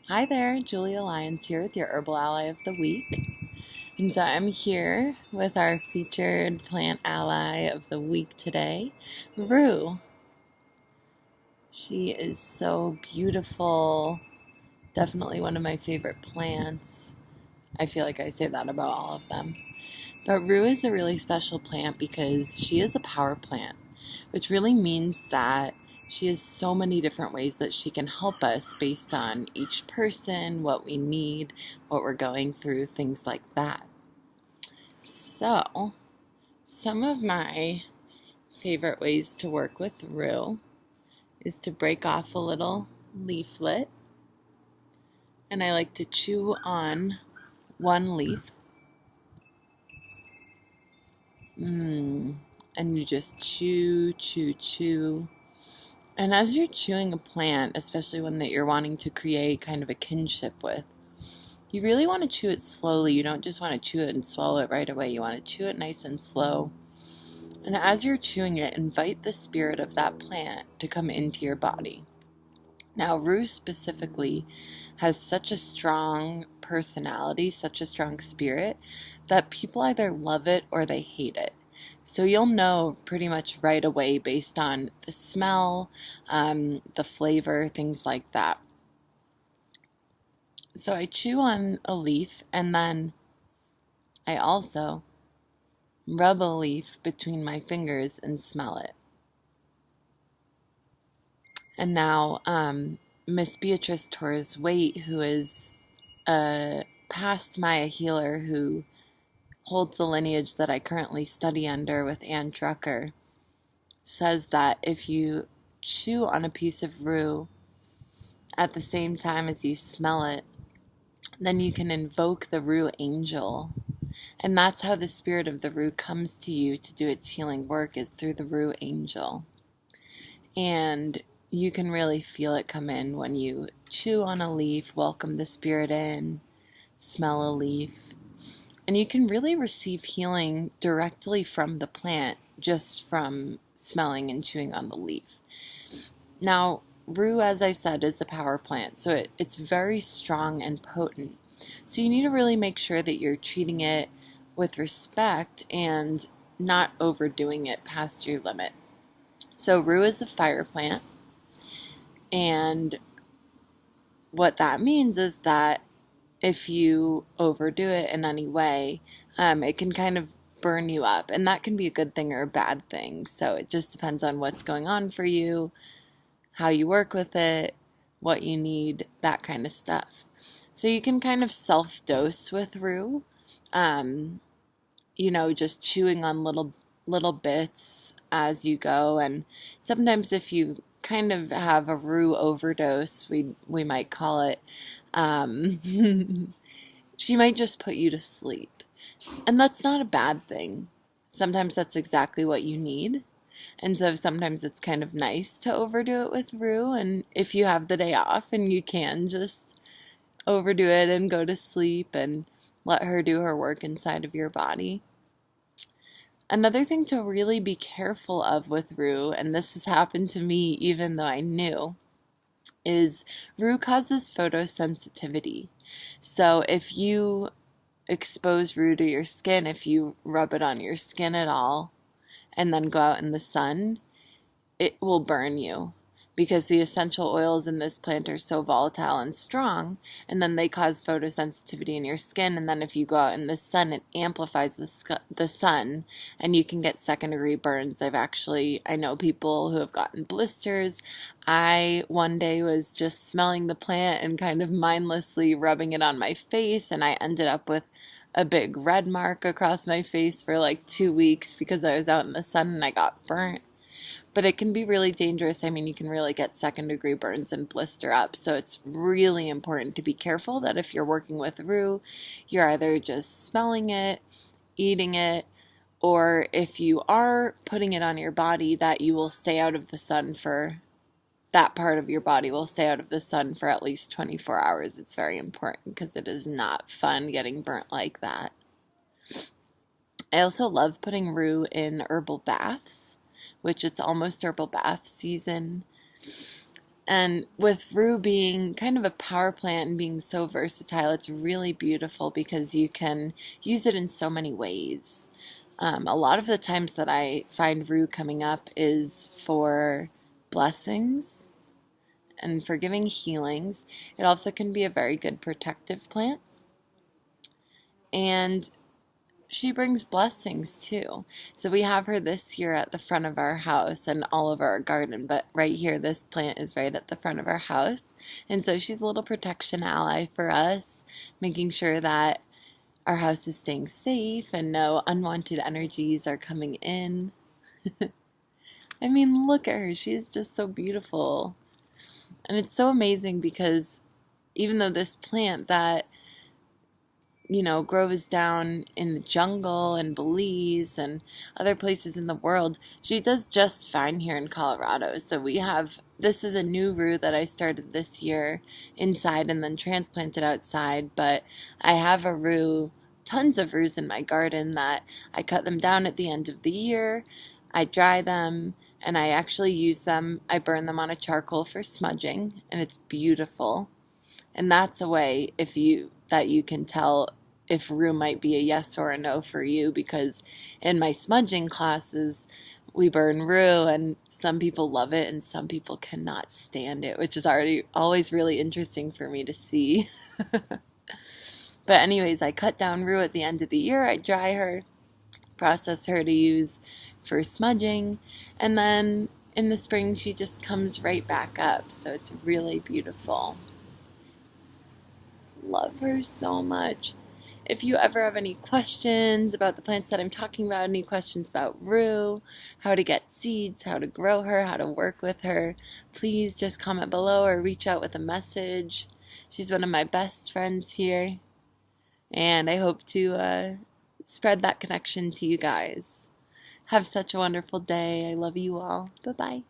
Hi there, Julia Lyons here with your Herbal Ally of the Week. And so I'm here with our featured plant ally of the week today, Rue. She is so beautiful, definitely one of my favorite plants. I feel like I say that about all of them. But Rue is a really special plant because she is a power plant, which really means that she has so many different ways that she can help us based on each person, what we need, what we're going through, things like that. So, some of my favorite ways to work with Rue is to break off a little leaflet, and I like to chew on one leaf. And you just chew, chew, chew. And as you're chewing a plant, especially one that you're wanting to create kind of a kinship with, you really want to chew it slowly. You don't just want to chew it and swallow it right away. You want to chew it nice and slow. And as you're chewing it, invite the spirit of that plant to come into your body. Now, Rue specifically has such a strong personality, such a strong spirit, that people either love it or they hate it. So you'll know pretty much right away based on the smell, the flavor, things like that. So I chew on a leaf, and then I also rub a leaf between my fingers and smell it. And now Miss Beatrice Torres Waite, who is a past Maya healer who holds the lineage that I currently study under with Ann Drucker, says that if you chew on a piece of Rue at the same time as you smell it, then you can invoke the Rue Angel. And that's how the spirit of the Rue comes to you to do its healing work, is through the Rue Angel. And you can really feel it come in when you chew on a leaf, welcome the spirit in, smell a leaf. And you can really receive healing directly from the plant just from smelling and chewing on the leaf. Now, Rue, as I said, is a power plant, so it's very strong and potent. So you need to really make sure that you're treating it with respect and not overdoing it past your limit. So Rue is a fire plant, and what that means is that if you overdo it in any way, it can kind of burn you up, and that can be a good thing or a bad thing. So it just depends on what's going on for you, how you work with it, what you need, that kind of stuff. So you can kind of self-dose with Rue, just chewing on little bits as you go. And sometimes if you kind of have a Rue overdose, we might call it, she might just put you to sleep. And that's not a bad thing. Sometimes that's exactly what you need. And so sometimes it's kind of nice to overdo it with Rue. And if you have the day off and you can just overdo it and go to sleep and let her do her work inside of your body. Another thing to really be careful of with Rue, and this has happened to me even though I knew, is Rue causes photosensitivity. So if you expose Rue to your skin, if you rub it on your skin at all, and then go out in the sun, it will burn you because the essential oils in this plant are so volatile and strong, and then they cause photosensitivity in your skin, and then if you go out in the sun, it amplifies the sun, and you can get second-degree burns. I know people who have gotten blisters. I one day was just smelling the plant and kind of mindlessly rubbing it on my face, and I ended up with a big red mark across my face for like 2 weeks because I was out in the sun and I got burnt. But it can be really dangerous. I mean, you can really get second-degree burns and blister up. So it's really important to be careful that if you're working with Rue, you're either just smelling it, eating it, or if you are putting it on your body, that you will stay out of the sun for that part of your body will stay out of the sun for at least 24 hours. It's very important because it is not fun getting burnt like that. I also love putting Rue in herbal baths, which it's almost herbal bath season. And with Rue being kind of a power plant and being so versatile, it's really beautiful because you can use it in so many ways. A lot of the times that I find Rue coming up is for blessings and for giving healings. It also can be a very good protective plant. And she brings blessings too. So we have her this year at the front of our house and all over our garden, but right here, this plant is right at the front of our house. And so she's a little protection ally for us, making sure that our house is staying safe and no unwanted energies are coming in. I mean, look at her. She is just so beautiful. And it's so amazing because even though this plant that grows down in the jungle and Belize and other places in the world, she does just fine here in Colorado. So this is a new Rue that I started this year inside and then transplanted outside, but I have tons of Rues in my garden that I cut them down at the end of the year, I dry them, and I actually use them, I burn them on a charcoal for smudging, and it's beautiful. And that's a way that you can tell if Rue might be a yes or a no for you, because in my smudging classes, we burn Rue, and some people love it and some people cannot stand it, which is always really interesting for me to see. But anyways, I cut down Rue at the end of the year, I dry her, process her to use for smudging, and then in the spring she just comes right back up, so it's really beautiful. Love her so much. If you ever have any questions about the plants that I'm talking about, any questions about Rue, how to get seeds, how to grow her, how to work with her, please just comment below or reach out with a message. She's one of my best friends here, and I hope to spread that connection to you guys. Have such a wonderful day. I love you all. Bye-bye.